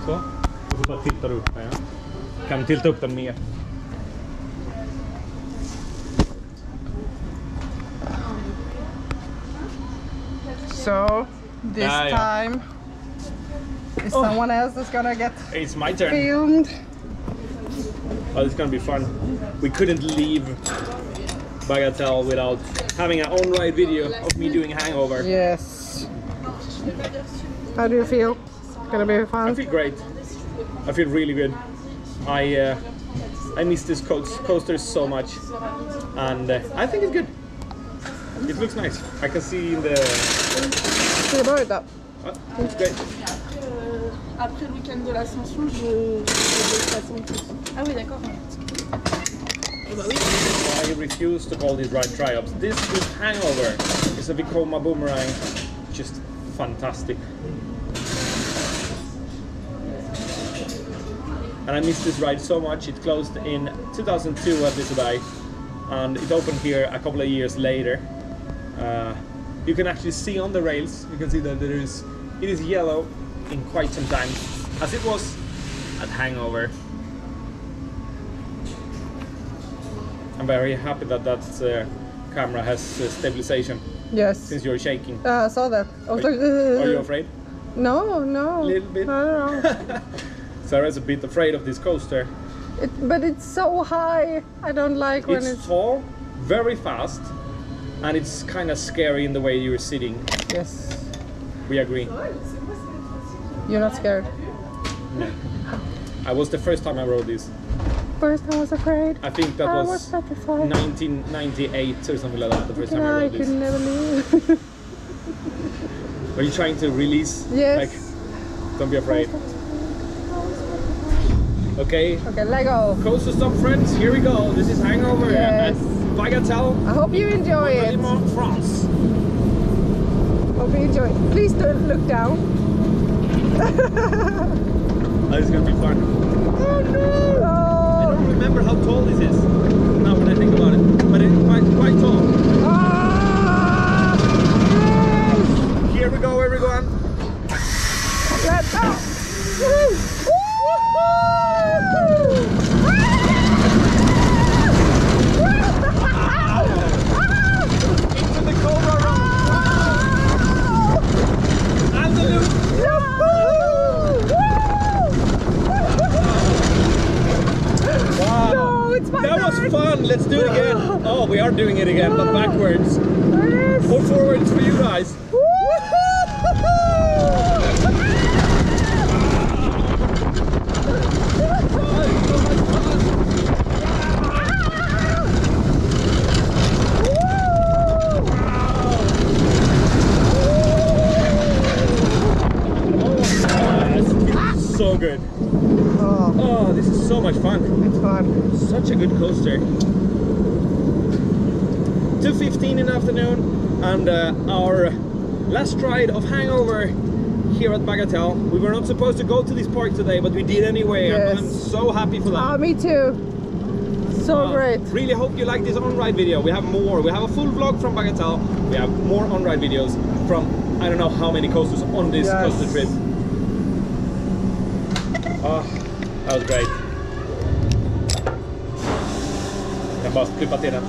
Så. Och så bara tiltar du upp den. Ja. Kan tilta upp den mer. So this time is someone else that's gonna get It's my turn. filmed. Oh, it's gonna be fun. We couldn't leave Bagatelle without having an on-ride video of me doing hangover. Yes. How do you feel? Gonna be fun? I feel great. I feel really good. I miss this coaster so much, and I think it's good. It looks nice. I can see in the. C'est bon, là. It's great. Après le week-end de l'ascension, je Ah oui, d'accord. Oh, bah oui. I refuse to call these ride Triops. This is Hangover. It's a Vekoma boomerang. Just fantastic. And I missed this ride so much. It closed in 2002 at DJI, and it opened here a couple of years later. You can actually see on the rails, you can see that it is yellow in quite some time, as it was at Hangover. I'm very happy that camera has stabilization. Yes. Since you're shaking. I saw that. Are you afraid? No, no. A little bit? I don't know. Sarah's a bit afraid of this coaster. But it's so high. I don't like when it's tall, very fast, and it's kind of scary in the way you're sitting. Yes. We agree. You're not scared? No. I was the first time I rode this. First I was afraid. I think that was 1998 or something like that, the first time I rode this. I could never leave. Are you trying to release? Yes. Like, don't be afraid. Okay. Okay, let go. Coaster stop, friends. Here we go. This is Hangover at Yes. Bagatelle. I hope you enjoy it. France. Hope you enjoy it. Please don't look down. Oh, it's gonna be fun. Oh no! I don't remember how tall this is now when I think about it, but it's quite tall. Ah! Yes! Here we go, everyone. Let's go! Woohoo! Into the Cobra run. And the loop. Wow. No, it's my That was fun. Let's do it again. Oh, we are doing it again, but backwards. Yes. Or forwards for you guys. So good. Oh, this is so much fun. It's fun. Such a good coaster. 2:15 in the afternoon, and our last ride of Hangover here at Bagatelle. We were not supposed to go to this park today, but we did anyway. Yes. I'm so happy for that. Me too. So great. Really hope you like this on-ride video. We have more. We have a full vlog from Bagatelle. We have more on-ride videos from I don't know how many coasters on this coaster trip. Oh, that was great. Jag kan bara klippa till den.